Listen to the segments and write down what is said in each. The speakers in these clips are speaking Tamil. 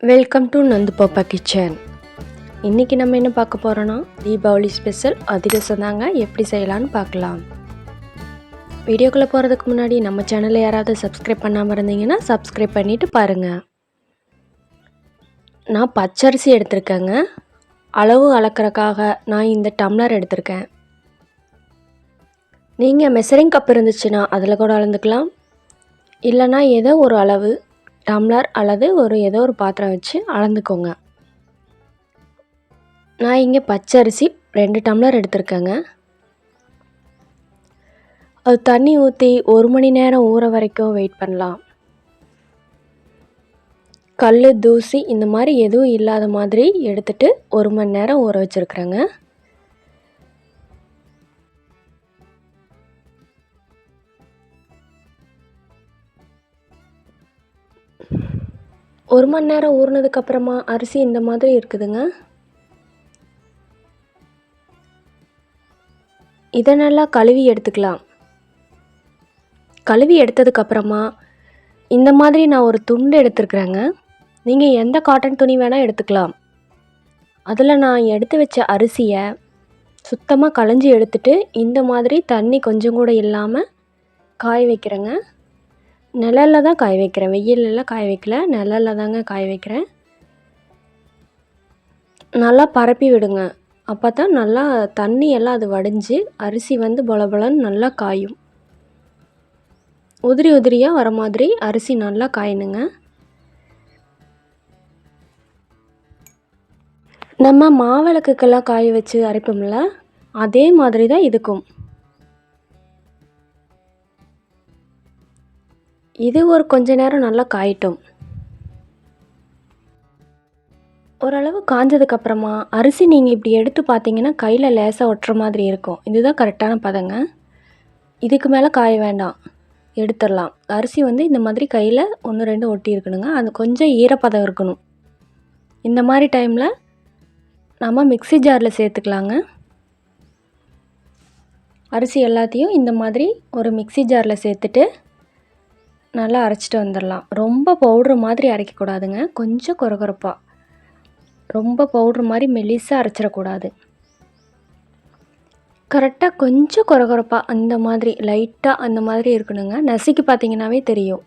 வெல்கம் டு நந்து பாப்பா கிச்சன். இன்றைக்கி நம்ம என்ன பார்க்க போகிறோன்னா தீபாவளி ஸ்பெஷல் அதிரசம் தாங்க. எப்படி செய்யலான்னு பார்க்கலாம். வீடியோக்குள்ளே போகிறதுக்கு முன்னாடி நம்ம சேனலை யாராவது சப்ஸ்கிரைப் பண்ணாமல் இருந்தீங்கன்னா சப்ஸ்கிரைப் பண்ணிவிட்டு பாருங்கள். நான் பச்சரிசி எடுத்திருக்கேங்க. அளவு அளக்கிறக்காக நான் இந்த டம்ளர் எடுத்திருக்கேன். நீங்கள் மெஷரிங் கப் இருந்துச்சுன்னா அதில் கூட அளந்துக்கலாம். இல்லைனா ஏதோ ஒரு அளவு டம்ளர் அல்லது ஏதோ ஒரு பாத்திரம் வச்சு அளந்துக்கோங்க. நான் இங்கே பச்சரிசி 2 டம்ளர் எடுத்திருக்கேங்க. அது தண்ணி ஊற்றி 1 மணி நேரம் ஊற வரைக்கும் வெயிட் பண்ணலாம். கல் தூசி இந்த மாதிரி எதுவும் இல்லாத மாதிரி எடுத்துட்டு 1 மணி நேரம் ஊற வச்சுருக்குறேங்க. ஒரு மணி நேரம் ஊறினதுக்கப்புறமா அரிசி இந்த மாதிரி இருக்குதுங்க. இதை நல்லா கழுவி எடுத்துக்கலாம். கழுவி எடுத்ததுக்கப்புறமா இந்த மாதிரி நான் ஒரு துண்டு எடுத்துருக்குறேங்க. நீங்கள் எந்த காட்டன் துணி வேணால் எடுத்துக்கலாம். அதில் நான் எடுத்து வச்ச அரிசியை சுத்தமாக களைஞ்சி எடுத்துட்டு இந்த மாதிரி தண்ணி கொஞ்சம் கூட இல்லாமல் காய வைக்கிறேங்க. நிழலில் தான் காய வைக்கிறேன், வெயிலெல்லாம் காய வைக்கல, நிழலில் தாங்க காய வைக்கிறேன். நல்லா பரப்பி விடுங்க. அப்போ தான் நல்லா தண்ணி எல்லாம் அது வடிஞ்சு அரிசி வந்து பொலபொலன்னு நல்லா காயும். உதிரி உதிரியாக வர மாதிரி அரிசி நல்லா காயணுங்க. நம்ம மாவிளக்குக்கெல்லாம் காய வச்சு அரைப்போம்ல, அதே மாதிரி தான் இதுக்கும். இது ஒரு கொஞ்ச நேரம் நல்லா காயட்டும். ஓரளவு காஞ்சதுக்கப்புறமா அரிசி நீங்கள் இப்படி எடுத்து பார்த்தீங்கன்னா கையில் லேசாக ஒட்டுற மாதிரி இருக்கும். இதுதான் கரெக்டான பதங்க. இதுக்கு மேலே காய வேண்டாம், எடுத்துடலாம். அரிசி வந்து இந்த மாதிரி கையில் 1 2 ஒட்டி இருக்கணுங்க. அது கொஞ்சம் ஈரப்பதம் இருக்கணும். இந்த மாதிரி டைமில் நம்ம மிக்ஸி ஜாரில் சேர்த்துக்கலாங்க. அரிசி எல்லாத்தையும் இந்த மாதிரி ஒரு மிக்ஸி ஜாரில் சேர்த்துட்டு நல்லா அரைச்சிட்டு வந்துடலாம். ரொம்ப பவுட்ரு மாதிரி அரைக்கக்கூடாதுங்க, கொஞ்சம் கொரகொரப்பாக. ரொம்ப பவுட்ரு மாதிரி மெலிசாக அரைச்சிடக்கூடாது. கரெக்டாக கொஞ்சம் கொரகொரப்பாக அந்த மாதிரி லைட்டாக அந்த மாதிரி இருக்கணுங்க. நசுக்கி பார்த்தீங்கன்னாவே தெரியும்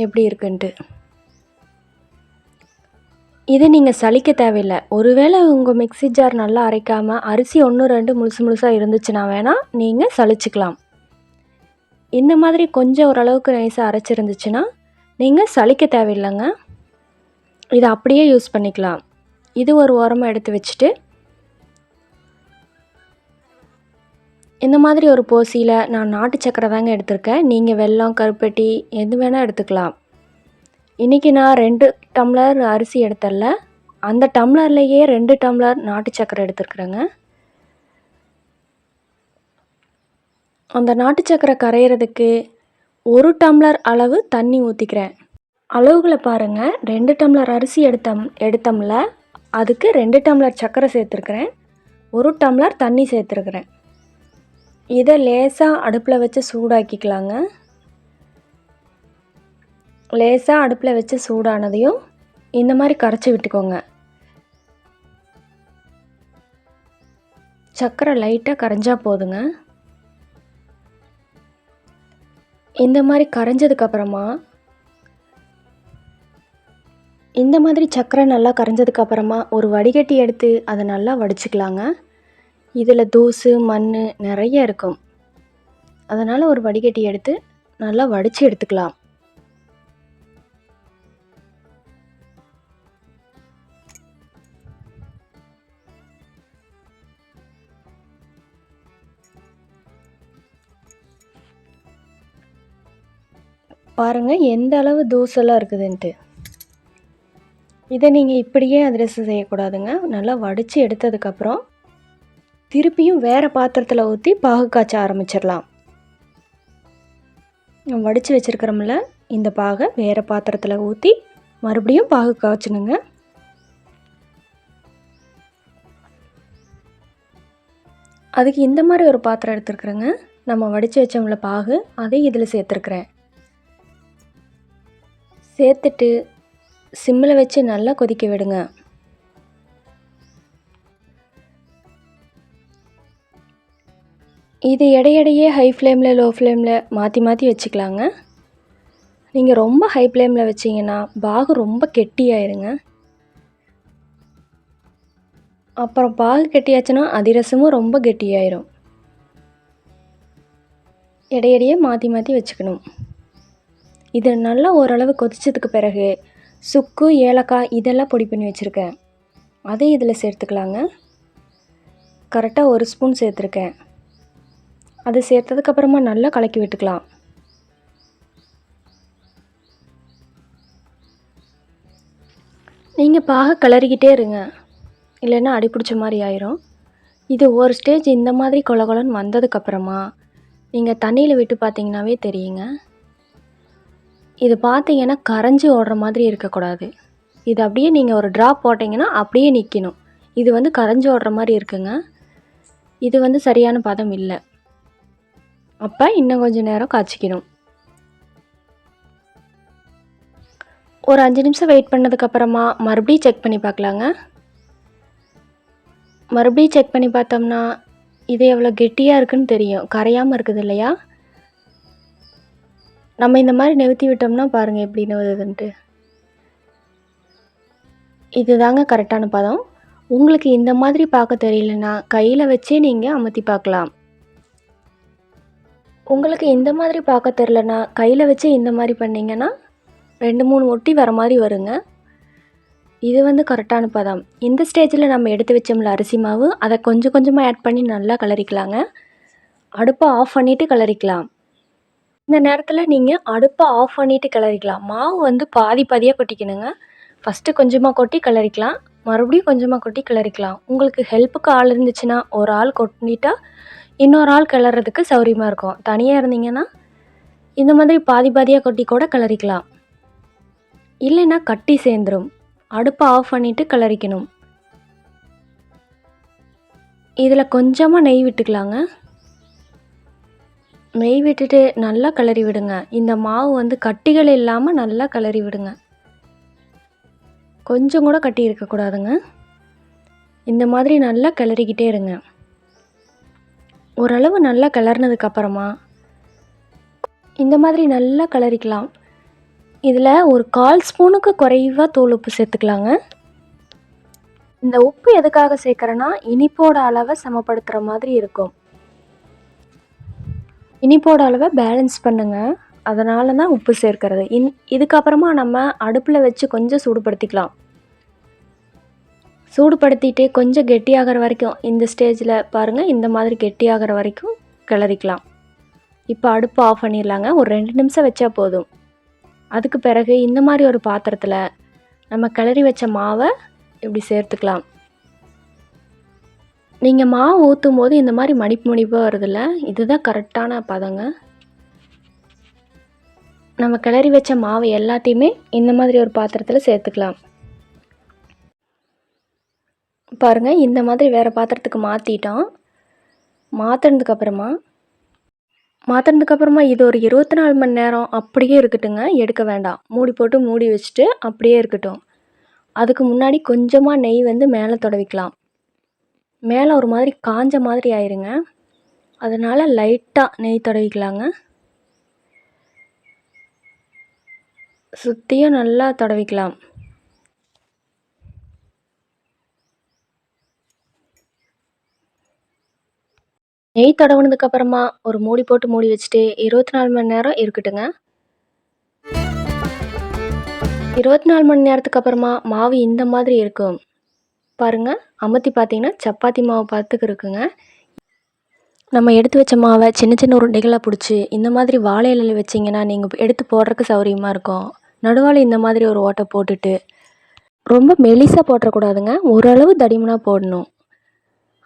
எப்படி இருக்குன்ட்டு. இது நீங்கள் சலிக்க தேவையில்லை. ஒருவேளை உங்கள் மிக்ஸி ஜார் நல்லா அரைக்காமல் அரிசி 1 2 முழுசு முழுசாக இருந்துச்சுன்னா வேணால் நீங்கள் சலிச்சிக்கலாம். இந்த மாதிரி கொஞ்சம் ஓரளவுக்கு நைஸாக அரைச்சிருந்துச்சுன்னா நீங்கள் சலிக்க தேவையில்லைங்க. இதை அப்படியே யூஸ் பண்ணிக்கலாம். இது ஒரு ஓரமாக எடுத்து வச்சுட்டு இந்த மாதிரி ஒரு போசியில் நான் நாட்டு சக்கரை தாங்க எடுத்திருக்கேன். நீங்கள் வெல்லம், கருப்பட்டி எது வேணால் எடுத்துக்கலாம். இன்றைக்கி நான் 2 டம்ளர் அரிசி எடுத்தல, அந்த டம்ளர்லேயே 2 டம்ளர் நாட்டு சக்கரை எடுத்துருக்குறேங்க. அந்த நாட்டு சக்கரை கரையிறதுக்கு 1 டம்ளர் அளவு தண்ணி ஊற்றிக்கிறேன். அளவுகளை பாருங்கள். 2 டம்ளர் அரிசி எடுத்தோம்ல, அதுக்கு 2 டம்ளர் சக்கரை சேர்த்துருக்குறேன், 1 டம்ளர் தண்ணி சேர்த்துருக்குறேன். இதை லேசாக அடுப்பில் வச்சு சூடாக்கிக்கலாங்க. லேசாக அடுப்பில் வச்சு சூடானதையும் இந்த மாதிரி கரைச்சி விட்டுக்கோங்க. சக்கரை லைட்டாக கரைஞ்சா போதுங்க. இந்த மாதிரி கரைஞ்சதுக்கப்புறமா இந்த மாதிரி சக்கரை நல்லா கரைஞ்சதுக்கப்புறமா ஒரு வடிகட்டி எடுத்து அதை நல்லா வடிச்சுக்கலாங்க. இதில் தூசு மண் நிறைய இருக்கும். அதனால் ஒரு வடிகட்டி எடுத்து நல்லா வடித்து எடுத்துக்கலாம். பாருங்கள் எந்த அளவு தூசெல்லாம் இருக்குதுன்ட்டு. இதை நீங்கள் இப்படியே அதிரசம் செய்யக்கூடாதுங்க. நல்லா வடித்து எடுத்ததுக்கப்புறம் திருப்பியும் வேறு பாத்திரத்தில் ஊற்றி பாகு காய்ச்ச ஆரம்பிச்சிடலாம். வடித்து வச்சுருக்கிறோம்ல, இந்த பாகை வேறு பாத்திரத்தில் ஊற்றி மறுபடியும் பாகு காய்ச்சணுங்க. அதுக்கு இந்த மாதிரி ஒரு பாத்திரம் எடுத்துருக்குறேங்க. நம்ம வடித்து வச்சோம்ல பாகு, அதை இதில் சேர்த்துருக்குறேன். சேர்த்துட்டு சிம்மில் வச்சு நல்லா கொதிக்க விடுங்க. இது இடையிடையே ஹை ஃப்ளேமில் லோ ஃப்ளேமில் மாற்றி மாற்றி வச்சுக்கலாங்க. நீங்கள் ரொம்ப ஹை ஃப்ளேமில் வச்சிங்கன்னா பாகு ரொம்ப கெட்டியாயிருங்க. அப்புறம் பாகு கெட்டியாச்சுன்னா அதிரசமும் ரொம்ப கெட்டியாயிரும். இடையிடையே மாற்றி மாற்றி வச்சுக்கணும். இது நல்லா ஓரளவு கொதிச்சதுக்கு பிறகு சுக்கு, ஏலக்காய் இதெல்லாம் பொடி பண்ணி வச்சுருக்கேன். அதையும் இதில் சேர்த்துக்கலாங்க. கரெக்டாக 1 ஸ்பூன் சேர்த்துருக்கேன். அது சேர்த்ததுக்கப்புறமா நல்லா கலக்கி விட்டுக்கலாம். நீங்கள் பாக கிளறிக்கிட்டே இருங்க, இல்லைன்னா அடி பிடிச்ச மாதிரி ஆயிரும். இது ஒரு ஸ்டேஜ் இந்த மாதிரி கொல கொலன்னு வந்ததுக்கப்புறமா நீங்கள் தண்ணியில் விட்டு பார்த்தீங்கன்னாவே தெரியுங்க. இது பார்த்தீங்கன்னா கரைஞ்சி ஓடுற மாதிரி இருக்கக்கூடாது. இது அப்படியே நீங்கள் ஒரு ட்ராப் போட்டிங்கன்னா அப்படியே நிற்கணும். இது வந்து கரைஞ்சி ஓடுற மாதிரி இருக்குங்க. இது வந்து சரியான பதம் இல்லை. அப்போ இன்னும் கொஞ்சம் நேரம் காய்ச்சிக்கணும். ஒரு 5 நிமிஷம் வெயிட் பண்ணதுக்கப்புறமா மறுபடியும் செக் பண்ணி பார்க்கலாங்க. மறுபடியும் செக் பண்ணி பார்த்தோம்னா இது எவ்வளோ கெட்டியாக இருக்குன்னு தெரியும். கரையாமல் இருக்குது இல்லையா? நம்ம இந்த மாதிரி நிறுத்தி விட்டோம்னா பாருங்கள் எப்படி நிறுவுதுன்ட்டு. இது தாங்க கரெக்டான பதம். உங்களுக்கு இந்த மாதிரி பார்க்க தெரியலனா கையில் வச்சே நீங்கள் அமுத்தி பார்க்கலாம். உங்களுக்கு இந்த மாதிரி பார்க்க தெரிலனா கையில் வச்சு இந்த மாதிரி பண்ணிங்கன்னா 2-3 ஒட்டி வர மாதிரி வருங்க. இது வந்து கரெக்டான பதம். இந்த ஸ்டேஜில் நம்ம எடுத்து வச்சோம்ல அரிசி மாவு, அதை கொஞ்சம் கொஞ்சமாக ஆட் பண்ணி நல்லா கிளறிக்கலாங்க. அடுப்பை ஆஃப் பண்ணிவிட்டு கிளறிக்கலாம். இந்த நேரத்தில் நீங்கள் அடுப்பை ஆஃப் பண்ணிவிட்டு கிளறிக்கலாம். மாவு வந்து பாதி பாதியாக கொட்டிக்கணுங்க. ஃபஸ்ட்டு கொஞ்சமாக கொட்டி கிளறிக்கலாம், மறுபடியும் கொஞ்சமாக கொட்டி கிளறிக்கலாம். உங்களுக்கு ஹெல்ப்புக்கு ஆள் இருந்துச்சுன்னா ஒரு ஆள் கொட்டிட்டா இன்னொரு ஆள் கிளறதுக்கு சௌரியமாக இருக்கும். தனியாக இருந்தீங்கன்னா இந்த மாதிரி பாதி பாதியாக கொட்டி கூட கிளறிக்கலாம். இல்லைன்னா கட்டி சேர்ந்துடும். அடுப்பை ஆஃப் பண்ணிவிட்டு கிளறிக்கணும். இதில் கொஞ்சமாக நெய் விட்டுக்கலாங்க. நெய் விட்டுட்டு நல்லா கிளறி விடுங்க. இந்த மாவு வந்து கட்டிகள் இல்லாமல் நல்லா கிளறி விடுங்க. கொஞ்சம் கூட கட்டி இருக்கக்கூடாதுங்க. இந்த மாதிரி நல்லா கிளறிக்கிட்டே இருங்க. ஓரளவு நல்லா கிளறினதுக்கப்புறமா இந்த மாதிரி நல்லா கிளறிக்கலாம். இதில் ஒரு 1/4 ஸ்பூனுக்கு குறைவாக தூள் உப்பு சேர்த்துக்கலாங்க. இந்த உப்பு எதுக்காக சேர்க்குறேன்னா இனிப்போட அளவை சமப்படுத்துகிற மாதிரி இருக்கும். இனிப்போட அளவை பேலன்ஸ் பண்ணுங்க. அதனால தான் உப்பு சேர்க்கிறது. இதுக்கப்புறமா நம்ம அடுப்பில் வச்சு கொஞ்சம் சூடுபடுத்திக்கலாம். சூடுபடுத்திட்டு கொஞ்சம் கெட்டியாகிற வரைக்கும் இந்த ஸ்டேஜில் பாருங்கள், இந்த மாதிரி கெட்டியாகிற வரைக்கும் கிளறிக்கலாம். இப்போ அடுப்பு ஆஃப் பண்ணிடலாங்க. ஒரு 2 நிமிஷம் வச்சா போதும். அதுக்கு பிறகு இந்த மாதிரி ஒரு பாத்திரத்தில் நம்ம கிளறி வச்ச மாவை இப்படி சேர்த்துக்கலாம். நீங்கள் மாவு ஊற்றும் போது இந்த மாதிரி மடிப்பு மடிப்பாக வருதில்ல, இதுதான் கரெக்டான பதங்க. நம்ம கிளறி வச்ச மாவு எல்லாத்தையுமே இந்த மாதிரி ஒரு பாத்திரத்தில் சேர்த்துக்கலாம். பாருங்கள், இந்த மாதிரி வேறு பாத்திரத்துக்கு மாற்றிட்டோம். மாற்றினதுக்கப்புறமா இது ஒரு 24 மணி நேரம் அப்படியே இருக்கட்டுங்க. எடுக்க வேண்டாம். மூடி போட்டு மூடி வச்சுட்டு அப்படியே இருக்கட்டும். அதுக்கு முன்னாடி கொஞ்சமாக நெய் வந்து மேலே தடவிக்கலாம். மேலே ஒரு மாதிரி காஞ்ச மாதிரி ஆயிருங்க. அதனால் லைட்டாக நெய் தடவிக்கலாங்க. சுற்றியும் நல்லா தடவிக்கலாம். நெய் தடவுனதுக்கப்புறமா ஒரு மூடி போட்டு மூடி வச்சுட்டு 24 மணி நேரம் இருக்கட்டுங்க. 24 மணி நேரத்துக்கு அப்புறமா மாவு இந்த மாதிரி இருக்கும். பாருங்கள், அமுத்தி பார்த்தீங்கன்னா சப்பாத்தி மாவு பார்த்துக்கு இருக்குங்க. நம்ம எடுத்து வச்ச மாவை சின்ன சின்ன உருண்டைகளாக பிடிச்சி இந்த மாதிரி வாழை இலையில் வச்சிங்கன்னா நீங்கள் எடுத்து போடுறதுக்கு சௌரியமாக இருக்கும். நடுவால் இந்த மாதிரி ஒரு ஓட்டை போட்டுட்டு ரொம்ப மெலிசாக போட்டுறக்கூடாதுங்க. ஓரளவு தடிமனாக போடணும்.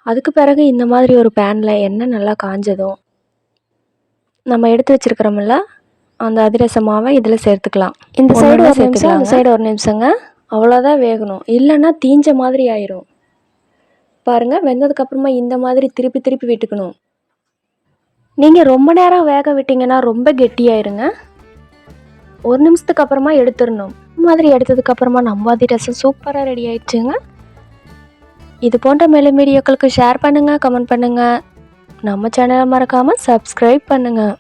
அதுக்கு பிறகு இந்த மாதிரி ஒரு பேனில் எண்ணெய் நல்லா காஞ்சதும் நம்ம எடுத்து வச்சுருக்கிறோம்ல அந்த அதிரச மாவை இதில் சேர்த்துக்கலாம். இந்த சைடு ஒரு நிமிஷம், அந்த சைடு ஒரு நிமிஷங்க. அவ்வளோதான் வேகணும், இல்லைன்னா தீஞ்ச மாதிரி ஆயிரும். பாருங்கள், வெந்ததுக்கப்புறமா இந்த மாதிரி திருப்பி திருப்பி விட்டுக்கணும். நீங்கள் ரொம்ப நேரம் வேக விட்டிங்கன்னா ரொம்ப கெட்டியாயிருங்க. 1 நிமிஷத்துக்கு அப்புறமா எடுத்துடணும். இந்த மாதிரி எடுத்ததுக்கப்புறமா நம்ம அதிரசம் சூப்பராக ரெடி ஆயிடுச்சுங்க. இது போன்ற மேலும் வீடியோக்களுக்கு ஷேர் பண்ணுங்கள், கமெண்ட் பண்ணுங்கள். நம்ம சேனலை மறக்காமல் சப்ஸ்கிரைப் பண்ணுங்கள்.